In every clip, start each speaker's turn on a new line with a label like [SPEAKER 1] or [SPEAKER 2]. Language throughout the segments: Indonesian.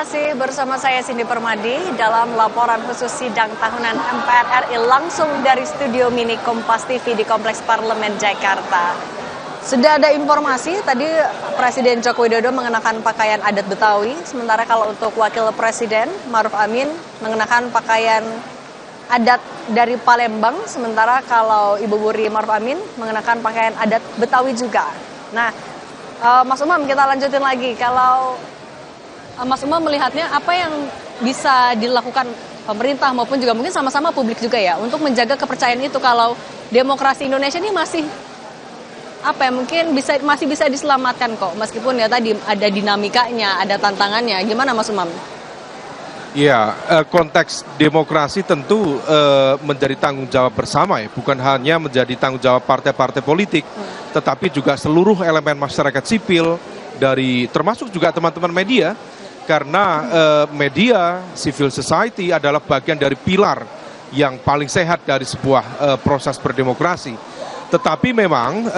[SPEAKER 1] Masih bersama saya Cindy Permadi dalam laporan khusus sidang tahunan MPR RI langsung dari studio mini Kompas TV di Kompleks Parlemen Jakarta. Sudah ada informasi tadi Presiden Joko Widodo mengenakan pakaian adat Betawi, sementara kalau untuk Wakil Presiden Maruf Amin mengenakan pakaian adat dari Palembang, sementara kalau Ibu Wuri Maruf Amin mengenakan pakaian adat Betawi juga. Nah, Mas Umam, kita lanjutin lagi. Kalau Mas Umam melihatnya apa yang bisa dilakukan pemerintah maupun juga mungkin sama-sama publik juga ya untuk menjaga kepercayaan itu kalau demokrasi Indonesia ini masih mungkin masih bisa diselamatkan kok meskipun ya tadi ada dinamikanya, ada tantangannya. Gimana Mas Umam?
[SPEAKER 2] Ya, konteks demokrasi tentu menjadi tanggung jawab bersama ya, bukan hanya menjadi tanggung jawab partai-partai politik, tetapi juga seluruh elemen masyarakat sipil dari termasuk juga teman-teman media. Karena media, civil society adalah bagian dari pilar yang paling sehat dari sebuah proses berdemokrasi. Tetapi memang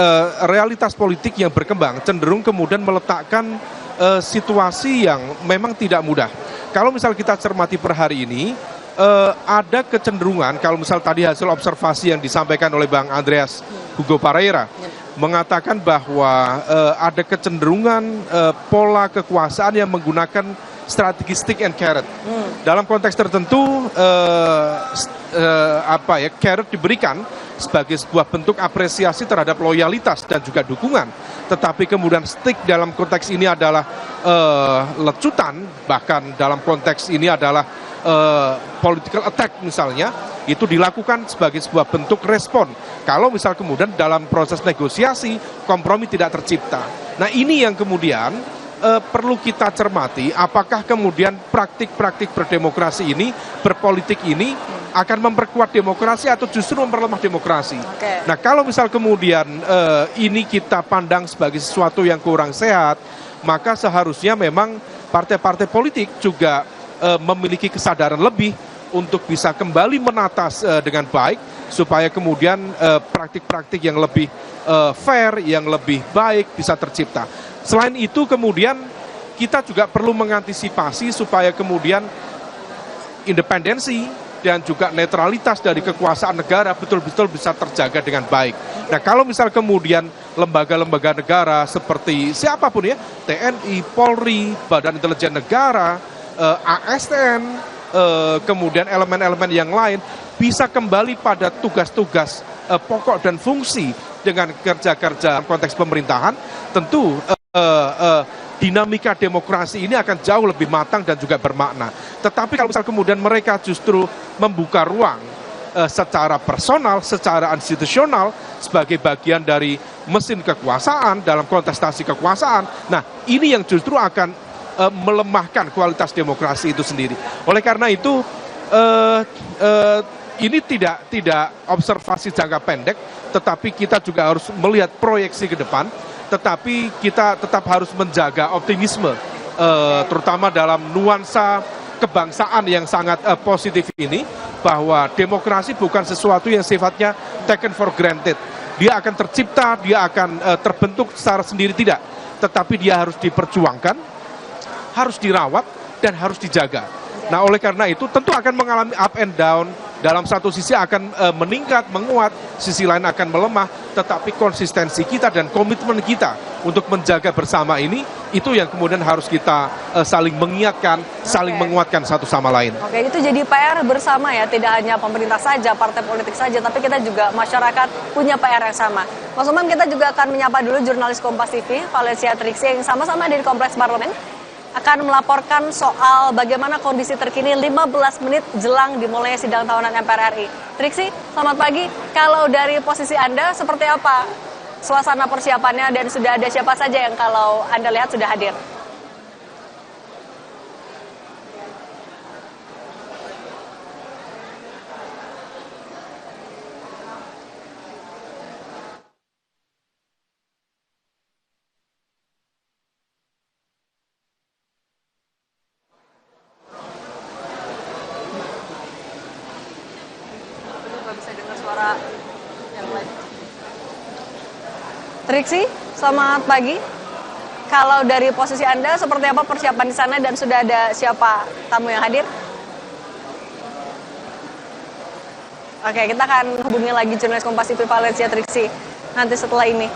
[SPEAKER 2] realitas politik yang berkembang cenderung kemudian meletakkan situasi yang memang tidak mudah. Kalau misal kita cermati per hari ini, ada kecenderungan, kalau misal tadi hasil observasi yang disampaikan oleh Bang Andreas Hugo Pareira, mengatakan bahwa ada kecenderungan pola kekuasaan yang menggunakan strategi stick and carrot. Dalam konteks tertentu, carrot diberikan sebagai sebuah bentuk apresiasi terhadap loyalitas dan juga dukungan. Tetapi kemudian stick dalam konteks ini adalah lecutan, bahkan dalam konteks ini adalah political attack misalnya, itu dilakukan sebagai sebuah bentuk respon. Kalau misal kemudian dalam proses negosiasi, kompromi tidak tercipta. Nah ini yang kemudian perlu kita cermati, apakah kemudian praktik-praktik berdemokrasi ini, berpolitik ini, akan memperkuat demokrasi atau justru memperlemah demokrasi. Nah kalau misal kemudian ini kita pandang sebagai sesuatu yang kurang sehat, maka seharusnya memang partai-partai politik juga memiliki kesadaran lebih untuk bisa kembali menatas dengan baik, supaya kemudian praktik-praktik yang lebih fair, yang lebih baik bisa tercipta. Selain itu kemudian kita juga perlu mengantisipasi supaya kemudian independensi dan juga netralitas dari kekuasaan negara betul-betul bisa terjaga dengan baik. Nah kalau misal kemudian lembaga-lembaga negara seperti siapapun ya, TNI, Polri, Badan Intelijen Negara, ASN, kemudian elemen-elemen yang lain bisa kembali pada tugas-tugas pokok dan fungsi dengan kerja-kerja konteks pemerintahan, tentu dinamika demokrasi ini akan jauh lebih matang dan juga bermakna. Tetapi kalau misal kemudian mereka justru membuka ruang secara personal, secara institusional sebagai bagian dari mesin kekuasaan dalam kontestasi kekuasaan, nah ini yang justru akan melemahkan kualitas demokrasi itu sendiri. Oleh karena itu ini tidak observasi jangka pendek, tetapi kita juga harus melihat proyeksi ke depan. Tetapi kita tetap harus menjaga optimisme, terutama dalam nuansa kebangsaan yang sangat positif ini, bahwa demokrasi bukan sesuatu yang sifatnya taken for granted. Dia akan tercipta, dia akan terbentuk secara sendiri, tidak. Tetapi dia harus diperjuangkan, harus dirawat, dan harus dijaga. Nah oleh karena itu tentu akan mengalami up and down. Dalam satu sisi akan meningkat, menguat, sisi lain akan melemah, tetapi konsistensi kita dan komitmen kita untuk menjaga bersama ini, itu yang kemudian harus kita saling mengingatkan, saling menguatkan satu sama lain.
[SPEAKER 1] Oke, itu jadi PR bersama ya, tidak hanya pemerintah saja, partai politik saja, tapi kita juga masyarakat punya PR yang sama. Mas Umam, kita juga akan menyapa dulu jurnalis Kompas TV, Valencia Triksi, yang sama-sama di Kompleks Parlemen, akan melaporkan soal bagaimana kondisi terkini 15 menit jelang dimulai sidang tahunan MPR RI. Triksi, selamat pagi. Kalau dari posisi Anda, seperti apa suasana persiapannya dan sudah ada siapa saja yang kalau Anda lihat sudah hadir? Bisa dengar suara yang lain. Triksi, selamat pagi. kalau dari posisi Anda seperti apa persiapan di sana dan sudah ada siapa tamu yang hadir? Oke, kita akan hubungi lagi jurnalis Kompas TV Valencia Triksi nanti setelah ini.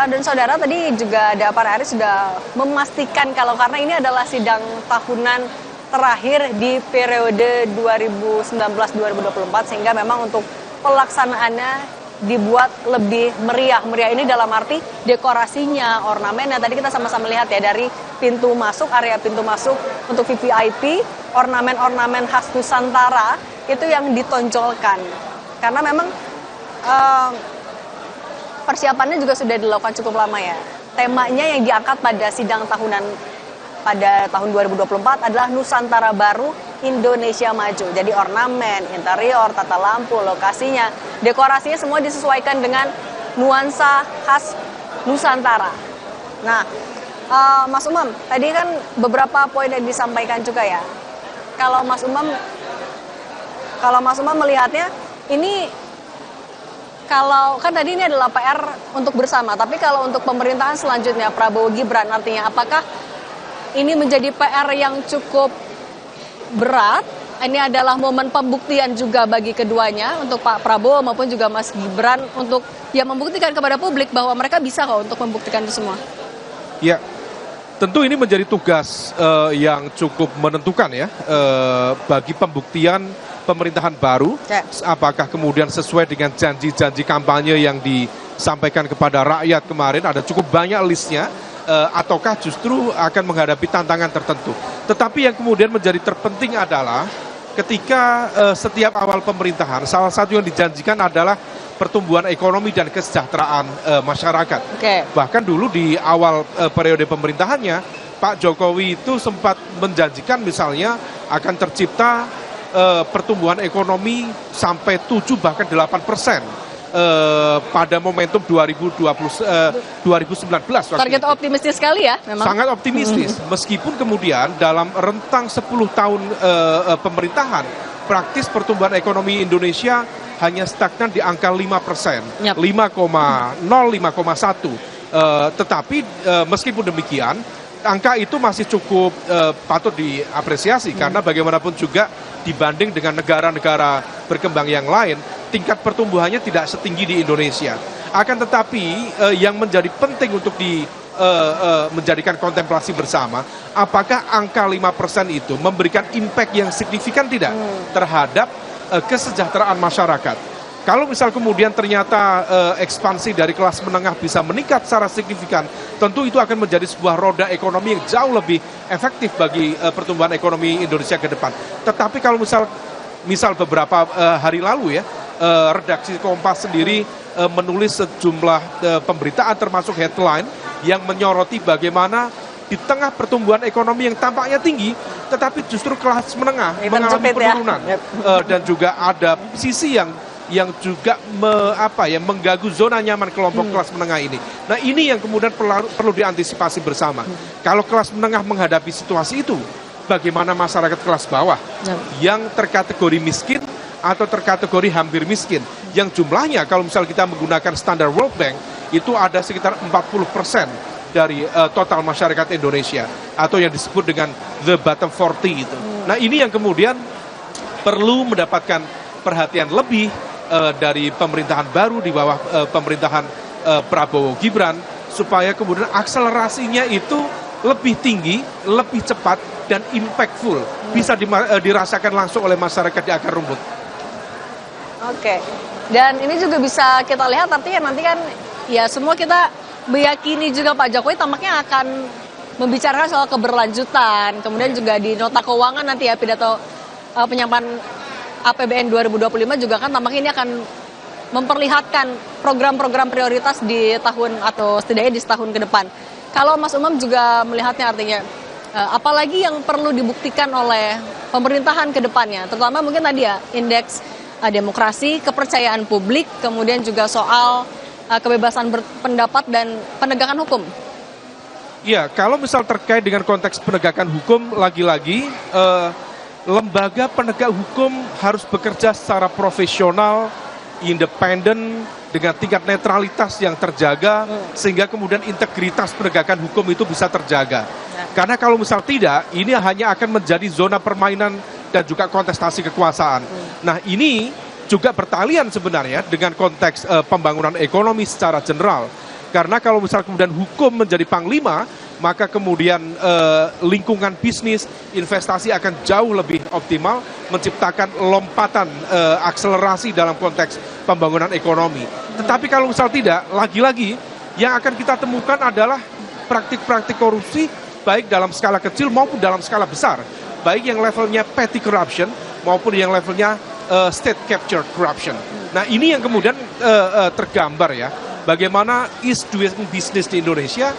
[SPEAKER 1] Dan saudara, tadi juga ada Pak Aris sudah memastikan kalau karena ini adalah sidang tahunan terakhir di periode 2019-2024 sehingga memang untuk pelaksanaannya dibuat lebih meriah. Meriah ini dalam arti dekorasinya, ornamennya. Tadi kita sama-sama lihat ya dari pintu masuk, area pintu masuk untuk VVIP, ornamen-ornamen khas Nusantara itu yang ditonjolkan. Karena memang persiapannya juga sudah dilakukan cukup lama ya. Temanya yang diangkat pada sidang tahunan pada tahun 2024 adalah Nusantara Baru Indonesia Maju. Jadi ornamen, interior, tata lampu, lokasinya, dekorasinya semua disesuaikan dengan nuansa khas Nusantara. Nah, Mas Umam, tadi kan beberapa poin yang disampaikan juga ya. Kalau Mas Umam melihatnya ini kalau kan tadi ini adalah PR untuk bersama, tapi kalau untuk pemerintahan selanjutnya Prabowo Gibran artinya apakah ini menjadi PR yang cukup berat? Ini adalah momen pembuktian juga bagi keduanya untuk Pak Prabowo maupun juga Mas Gibran untuk ya membuktikan kepada publik bahwa mereka bisa kok untuk membuktikan itu semua.
[SPEAKER 2] Ya, tentu ini menjadi tugas yang cukup menentukan ya bagi pembuktian pemerintahan baru. Apakah kemudian sesuai dengan janji-janji kampanye yang disampaikan kepada rakyat kemarin, ada cukup banyak listnya, ataukah justru akan menghadapi tantangan tertentu. Tetapi yang kemudian menjadi terpenting adalah ketika setiap awal pemerintahan, salah satu yang dijanjikan adalah pertumbuhan ekonomi dan kesejahteraan masyarakat. Bahkan dulu di awal periode pemerintahannya, Pak Jokowi itu sempat menjanjikan misalnya akan tercipta pertumbuhan ekonomi sampai 7 bahkan 8% pada momentum 2019 waktu
[SPEAKER 1] Target
[SPEAKER 2] itu.
[SPEAKER 1] optimistis sekali ya memang.
[SPEAKER 2] Sangat optimistis, meskipun kemudian dalam rentang 10 tahun pemerintahan, praktis pertumbuhan ekonomi Indonesia hanya stagnan di angka 5%, 5,0, 5,1. Tetapi meskipun demikian, angka itu masih cukup patut diapresiasi karena bagaimanapun juga dibanding dengan negara-negara berkembang yang lain, tingkat pertumbuhannya tidak setinggi di Indonesia. Akan tetapi yang menjadi penting untuk menjadikan kontemplasi bersama, apakah angka 5% itu memberikan impact yang signifikan tidak terhadap kesejahteraan masyarakat. Kalau misal kemudian ternyata ekspansi dari kelas menengah bisa meningkat secara signifikan, tentu itu akan menjadi sebuah roda ekonomi yang jauh lebih efektif bagi pertumbuhan ekonomi Indonesia ke depan. Tetapi kalau misal beberapa hari lalu ya, redaksi Kompas sendiri menulis sejumlah pemberitaan termasuk headline yang menyoroti bagaimana di tengah pertumbuhan ekonomi yang tampaknya tinggi, tetapi justru kelas menengah mengalami penurunan. Dan juga ada sisi yang juga mengganggu zona nyaman kelompok kelas menengah ini. Nah, ini yang kemudian perlu diantisipasi bersama. Kalau kelas menengah menghadapi situasi itu, bagaimana masyarakat kelas bawah yang terkategori miskin atau terkategori hampir miskin, yang jumlahnya kalau misal kita menggunakan standar World Bank itu ada sekitar 40% dari total masyarakat Indonesia atau yang disebut dengan the bottom 40 itu. Nah, ini yang kemudian perlu mendapatkan perhatian lebih dari pemerintahan baru di bawah pemerintahan Prabowo Gibran, supaya kemudian akselerasinya itu lebih tinggi, lebih cepat, dan impactful, bisa dirasakan langsung oleh masyarakat di akar rumput.
[SPEAKER 1] Oke, dan ini juga bisa kita lihat artinya nanti kan ya semua kita meyakini juga Pak Jokowi tampaknya akan membicarakan soal keberlanjutan, kemudian juga di nota keuangan nanti ya pidato penyampaian APBN 2025 juga kan tampaknya ini akan memperlihatkan program-program prioritas di tahun atau setidaknya di setahun ke depan. Kalau Mas Umam juga melihatnya artinya apalagi yang perlu dibuktikan oleh pemerintahan ke depannya, terutama mungkin tadi ya indeks demokrasi, kepercayaan publik, kemudian juga soal kebebasan berpendapat dan penegakan hukum.
[SPEAKER 2] Ya, kalau misal terkait dengan konteks penegakan hukum, lagi-lagi lembaga penegak hukum harus bekerja secara profesional independen, dengan tingkat netralitas yang terjaga, sehingga kemudian integritas penegakan hukum itu bisa terjaga. Karena kalau misal tidak, ini hanya akan menjadi zona permainan dan juga kontestasi kekuasaan. Nah, ini juga bertalian sebenarnya dengan konteks pembangunan ekonomi secara general. Karena kalau misal kemudian hukum menjadi panglima, maka kemudian lingkungan bisnis, investasi akan jauh lebih optimal, menciptakan lompatan akselerasi dalam konteks pembangunan ekonomi. Tetapi kalau misal tidak, lagi-lagi yang akan kita temukan adalah praktik-praktik korupsi, baik dalam skala kecil maupun dalam skala besar. Baik yang levelnya petty corruption maupun yang levelnya state captured corruption. Nah, ini yang kemudian tergambar ya, bagaimana ease doing business di Indonesia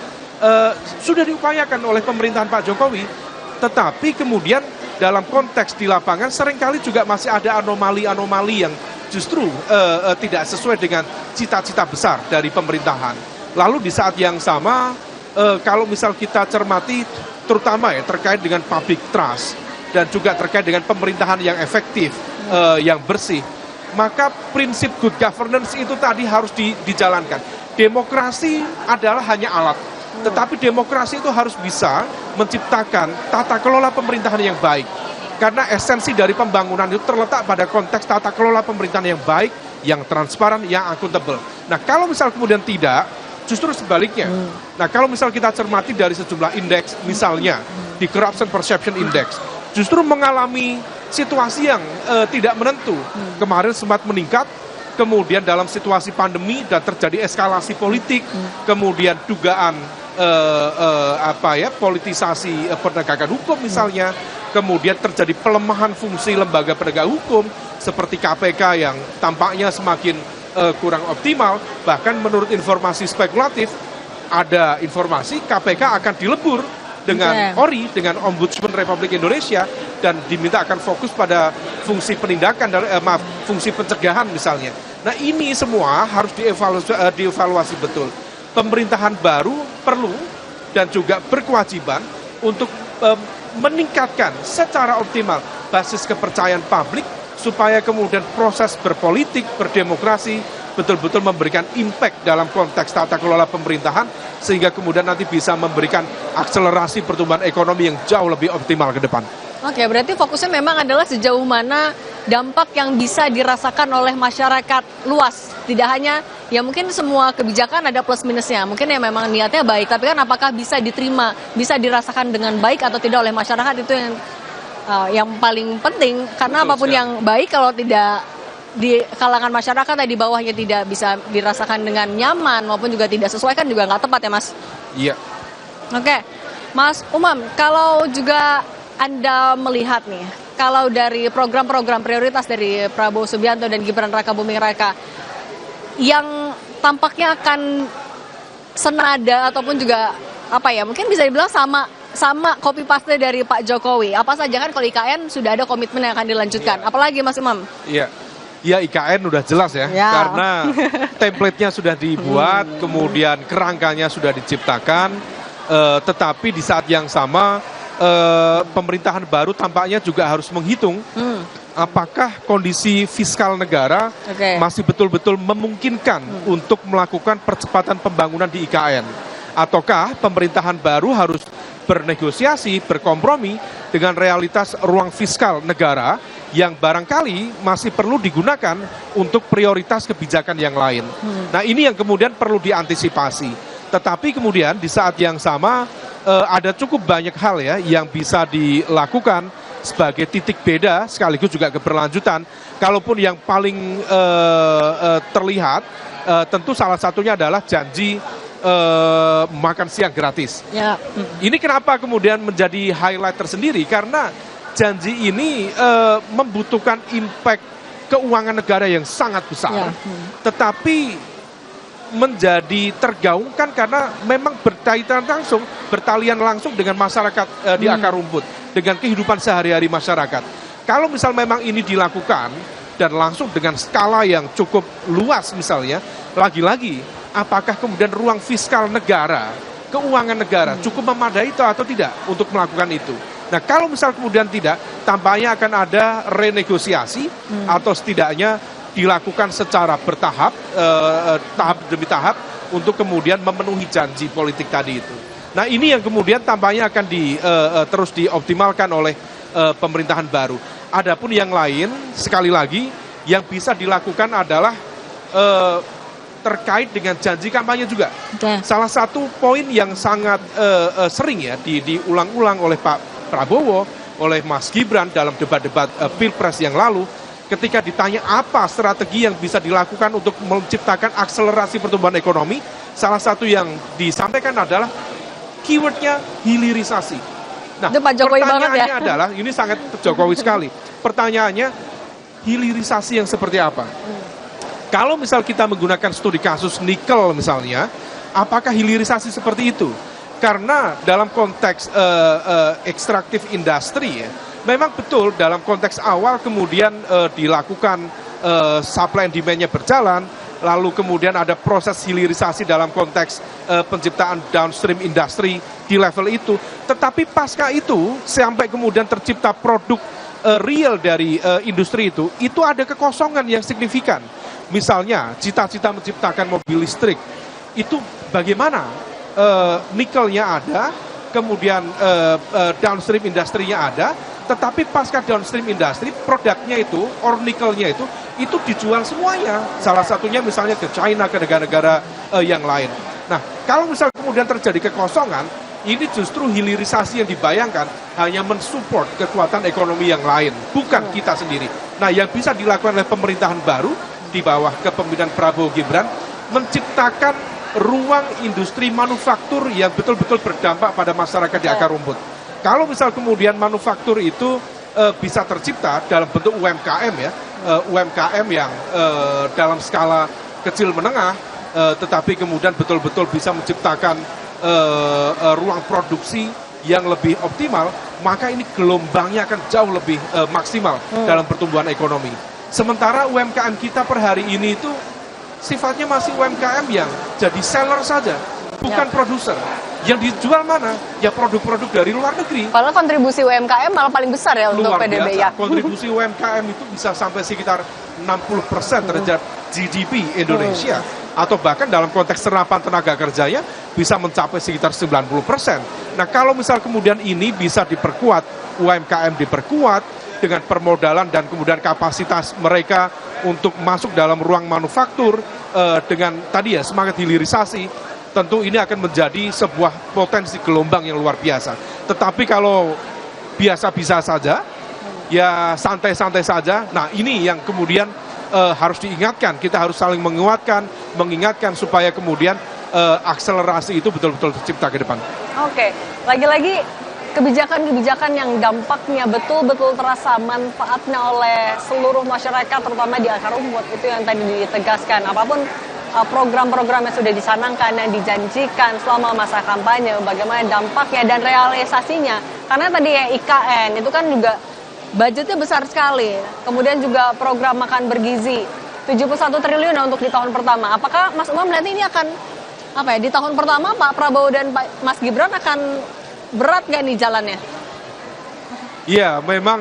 [SPEAKER 2] sudah diupayakan oleh pemerintahan Pak Jokowi, tetapi kemudian dalam konteks di lapangan seringkali juga masih ada anomali-anomali yang justru tidak sesuai dengan cita-cita besar dari pemerintahan. Lalu di saat yang sama, kalau misal kita cermati terutama ya terkait dengan public trust dan juga terkait dengan pemerintahan yang efektif, yang bersih, maka prinsip good governance itu tadi harus dijalankan. Demokrasi adalah hanya alat, tetapi demokrasi itu harus bisa menciptakan tata kelola pemerintahan yang baik. Karena esensi dari pembangunan itu terletak pada konteks tata kelola pemerintahan yang baik, yang transparan, yang akuntabel. Nah, kalau misal kemudian tidak, justru sebaliknya. Nah, kalau misal kita cermati dari sejumlah indeks, misalnya di Corruption Perception Index, justru mengalami situasi yang tidak menentu. Kemarin sempat meningkat, kemudian dalam situasi pandemi dan terjadi eskalasi politik, kemudian dugaan politisasi penegakan hukum misalnya, kemudian terjadi pelemahan fungsi lembaga penegak hukum seperti KPK yang tampaknya semakin kurang optimal. Bahkan menurut informasi spekulatif, ada informasi KPK akan dilebur dengan ORI, dengan Ombudsman Republik Indonesia, dan diminta akan fokus pada fungsi penindakan, fungsi pencegahan misalnya. Nah, ini semua harus dievaluasi betul. Pemerintahan baru perlu dan juga berkewajiban untuk meningkatkan secara optimal basis kepercayaan publik, supaya kemudian proses berpolitik, berdemokrasi betul-betul memberikan impact dalam konteks tata kelola pemerintahan, sehingga kemudian nanti bisa memberikan akselerasi pertumbuhan ekonomi yang jauh lebih optimal ke depan.
[SPEAKER 1] Oke, berarti fokusnya memang adalah sejauh mana dampak yang bisa dirasakan oleh masyarakat luas. Tidak hanya, ya mungkin semua kebijakan ada plus minusnya. Mungkin ya memang niatnya baik, tapi kan apakah bisa diterima, bisa dirasakan dengan baik atau tidak oleh masyarakat, itu yang paling penting. Karena apapun yang baik, kalau tidak di kalangan masyarakat di bawahnya tidak bisa dirasakan dengan nyaman maupun juga tidak sesuai, kan juga nggak tepat ya, Mas?
[SPEAKER 2] Iya.
[SPEAKER 1] Oke, Mas Umam, kalau juga Anda melihat nih, kalau dari program-program prioritas dari Prabowo Subianto dan Gibran Rakabuming Raka yang tampaknya akan senada ataupun juga mungkin bisa dibilang sama copy paste dari Pak Jokowi. Apa saja, kan kalau IKN sudah ada komitmen yang akan dilanjutkan. Apalagi Mas Umam?
[SPEAKER 2] Iya. Ya, IKN udah jelas ya, karena template-nya sudah dibuat, kemudian kerangkanya sudah diciptakan, tetapi di saat yang sama pemerintahan baru tampaknya juga harus menghitung apakah kondisi fiskal negara masih betul-betul memungkinkan untuk melakukan percepatan pembangunan di IKN. Ataukah pemerintahan baru harus bernegosiasi, berkompromi dengan realitas ruang fiskal negara yang barangkali masih perlu digunakan untuk prioritas kebijakan yang lain. Nah, ini yang kemudian perlu diantisipasi. Tetapi kemudian di saat yang sama ada cukup banyak hal ya yang bisa dilakukan sebagai titik beda sekaligus juga keberlanjutan. Kalaupun yang paling terlihat tentu salah satunya adalah janji makan siang gratis. Ya. Ini kenapa kemudian menjadi highlight tersendiri? Karena janji ini membutuhkan impact keuangan negara yang sangat besar. Tetapi menjadi tergaungkan karena memang bertalian langsung dengan masyarakat di akar rumput, dengan kehidupan sehari-hari masyarakat. Kalau misal memang ini dilakukan dan langsung dengan skala yang cukup luas misalnya, lagi-lagi apakah kemudian ruang fiskal negara, keuangan negara cukup memadai atau tidak untuk melakukan itu? Nah, kalau misal kemudian tidak, tampaknya akan ada renegosiasi atau setidaknya dilakukan secara bertahap, tahap demi tahap, untuk kemudian memenuhi janji politik tadi itu. Nah ini yang kemudian tampaknya akan terus dioptimalkan oleh pemerintahan baru. Adapun yang lain, sekali lagi, yang bisa dilakukan adalah terkait dengan janji kampanye juga. Salah satu poin yang sangat sering ya diulang-ulang oleh Pak Prabowo, oleh Mas Gibran dalam debat-debat Pilpres yang lalu, ketika ditanya apa strategi yang bisa dilakukan untuk menciptakan akselerasi pertumbuhan ekonomi, salah satu yang disampaikan adalah keywordnya hilirisasi. Nah,
[SPEAKER 1] itu Pak Jokowi banget ya.
[SPEAKER 2] Pertanyaannya adalah, ini sangat Jokowi sekali. Pertanyaannya, hilirisasi yang seperti apa? Kalau misal kita menggunakan studi kasus nikel misalnya, apakah hilirisasi seperti itu? Karena dalam konteks ekstraktif industri ya, memang betul dalam konteks awal kemudian dilakukan supply and demand-nya berjalan, lalu kemudian ada proses hilirisasi dalam konteks penciptaan downstream industri di level itu. Tetapi pasca itu sampai kemudian tercipta produk real dari industri itu ada kekosongan yang signifikan. Misalnya cita-cita menciptakan mobil listrik, itu bagaimana nikelnya ada, kemudian downstream industrinya ada, tetapi pasca downstream industri produknya itu, or nikelnya itu dijual semuanya. Salah satunya misalnya ke China, ke negara-negara yang lain. Nah, kalau misal kemudian terjadi kekosongan, ini justru hilirisasi yang dibayangkan hanya mensupport kekuatan ekonomi yang lain, bukan kita sendiri. Nah, yang bisa dilakukan oleh pemerintahan baru di bawah kepemimpinan Prabowo Gibran, menciptakan ruang industri manufaktur yang betul-betul berdampak pada masyarakat di akar rumput. Kalau misal kemudian manufaktur itu bisa tercipta dalam bentuk UMKM ya, UMKM yang dalam skala kecil menengah, tetapi kemudian betul-betul bisa menciptakan ruang produksi yang lebih optimal, maka ini gelombangnya akan jauh lebih maksimal dalam pertumbuhan ekonomi. Sementara UMKM kita per hari ini itu sifatnya masih UMKM yang jadi seller saja, bukan produser. Yang dijual mana? Ya produk-produk dari luar negeri.
[SPEAKER 1] Padahal kontribusi UMKM malah paling besar ya untuk PDB ya.
[SPEAKER 2] Kontribusi UMKM itu bisa sampai sekitar 60% terhadap GDP Indonesia. Atau bahkan dalam konteks serapan tenaga kerjanya bisa mencapai sekitar 90%. Nah kalau misal kemudian ini bisa diperkuat, UMKM diperkuat dengan permodalan dan kemudian kapasitas mereka untuk masuk dalam ruang manufaktur dengan tadi ya semangat hilirisasi, tentu ini akan menjadi sebuah potensi gelombang yang luar biasa. Tetapi kalau biasa-biasa saja, ya santai-santai saja, nah ini yang kemudian harus diingatkan. Kita harus saling menguatkan, mengingatkan supaya kemudian akselerasi itu betul-betul tercipta ke depan.
[SPEAKER 1] Oke, lagi-lagi kebijakan-kebijakan yang dampaknya betul-betul terasa manfaatnya oleh seluruh masyarakat, terutama di akar rumput, itu yang tadi ditegaskan. Apapun program-program yang sudah dicanangkan dan dijanjikan selama masa kampanye, bagaimana dampaknya dan realisasinya. Karena tadi ya IKN itu kan juga budgetnya besar sekali. Kemudian juga program makan bergizi 71 triliun untuk di tahun pertama. Apakah Mas Umam melihat ini akan apa ya, di tahun pertama Pak Prabowo dan Mas Gibran akan berat nggak nih jalannya?
[SPEAKER 2] Ya, memang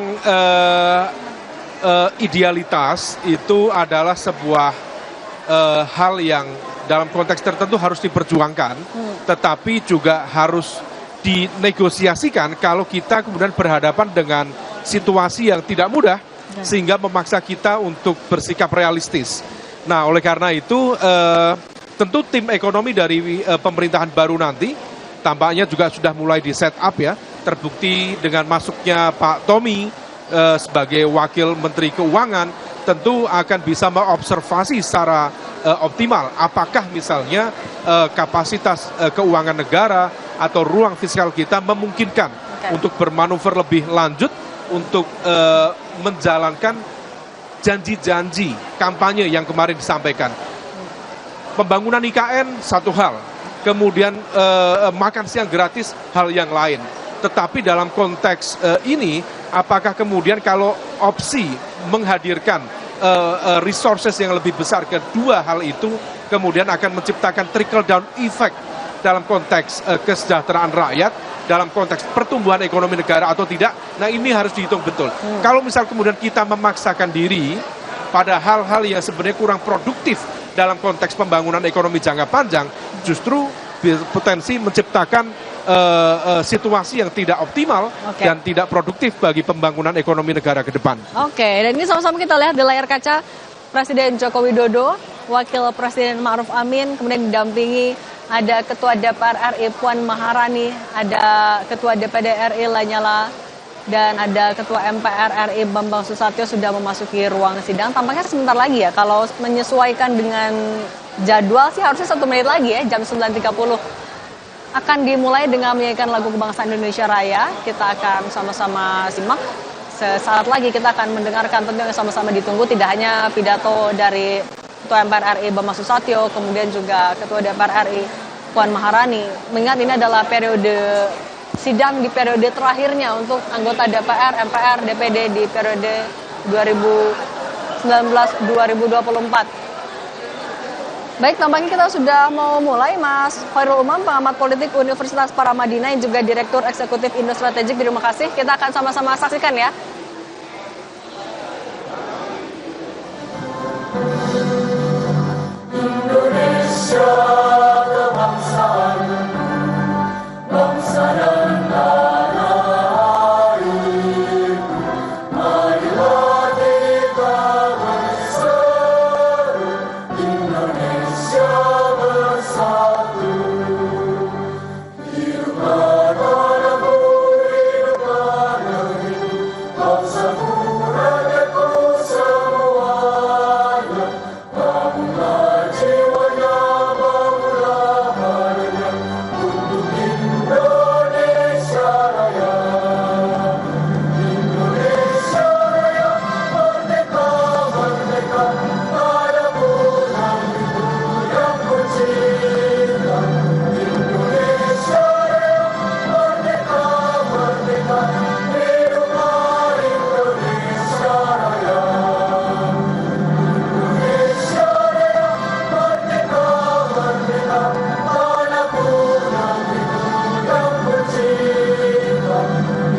[SPEAKER 2] idealitas itu adalah sebuah hal yang dalam konteks tertentu harus diperjuangkan, tetapi juga harus dinegosiasikan kalau kita kemudian berhadapan dengan situasi yang tidak mudah, sehingga memaksa kita untuk bersikap realistis. Nah, oleh karena itu, tentu tim ekonomi dari pemerintahan baru nanti, tampaknya juga sudah mulai di set up ya, terbukti dengan masuknya Pak Tommy sebagai Wakil Menteri Keuangan, tentu akan bisa mengobservasi secara optimal apakah misalnya kapasitas keuangan negara atau ruang fiskal kita memungkinkan untuk bermanuver lebih lanjut untuk menjalankan janji-janji kampanye yang kemarin disampaikan. Pembangunan IKN satu hal, kemudian makan siang gratis hal yang lain. Tetapi dalam konteks ini, apakah kemudian kalau opsi menghadirkan resources yang lebih besar, kedua hal itu kemudian akan menciptakan trickle down effect dalam konteks kesejahteraan rakyat, dalam konteks pertumbuhan ekonomi negara atau tidak. Nah ini harus dihitung betul. Kalau misal kemudian kita memaksakan diri pada hal-hal yang sebenarnya kurang produktif dalam konteks pembangunan ekonomi jangka panjang, justru potensi menciptakan situasi yang tidak optimal dan tidak produktif bagi pembangunan ekonomi negara ke depan.
[SPEAKER 1] Oke, dan ini sama-sama kita lihat di layar kaca Presiden Joko Widodo, Wakil Presiden Ma'ruf Amin, kemudian didampingi ada Ketua DPR RI Puan Maharani, ada Ketua DPD RI Lanyala, dan ada Ketua MPR RI Bambang Susatyo sudah memasuki ruang sidang. Tampaknya sebentar lagi ya, kalau menyesuaikan dengan jadwal sih harusnya 1 menit lagi ya, jam 9.30. Akan dimulai dengan menyanyikan lagu kebangsaan Indonesia Raya. Kita akan sama-sama simak. Sesaat lagi kita akan mendengarkan, tentu yang sama-sama ditunggu tidak hanya pidato dari Ketua MPR RI Bambang Susatyo, kemudian juga Ketua DPR RI Puan Maharani. Mengingat ini adalah periode sidang di periode terakhirnya untuk anggota DPR, MPR, DPD di periode 2019-2024. Baik, tampaknya kita sudah mau mulai. Mas Khairul Umam, pengamat politik Universitas Paramadina yang juga Direktur Eksekutif Indo Strategik. Terima kasih. Kita akan sama-sama saksikan ya.
[SPEAKER 3] Indonesia kebangsaan, bangsa dan tanah air, marilah kita berseru, Indonesia bersatu. Hiduplah tanahku, hiduplah negeriku, bangsaku, rakyatku semuanya. Bangunlah jiwanya, bangunlah badannya, untuk Indonesia Raya. Indonesia Raya, merdeka, merdeka, pada bulan itu yang kucinta. Indonesia Raya, merdeka, merdeka, hiduplah Indonesia Raya. Indonesia Raya, merdeka, merdeka, tanah punan itu yang kucinta.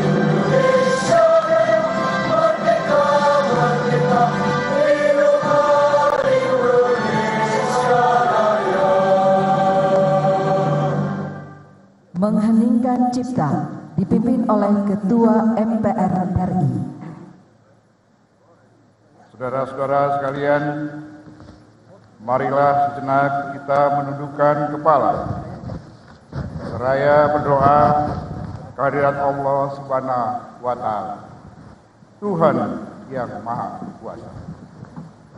[SPEAKER 3] Indonesia Raya, merdeka, merdeka, hiduplah Indonesia Raya.
[SPEAKER 4] Mengheningkan Cipta dipimpin oleh Ketua MPR RI.
[SPEAKER 5] Saudara-saudara sekalian, marilah sejenak kita menundukkan kepala seraya berdoa kehadirat Allah Subhanahu wa Ta'ala, Tuhan yang Maha Kuasa.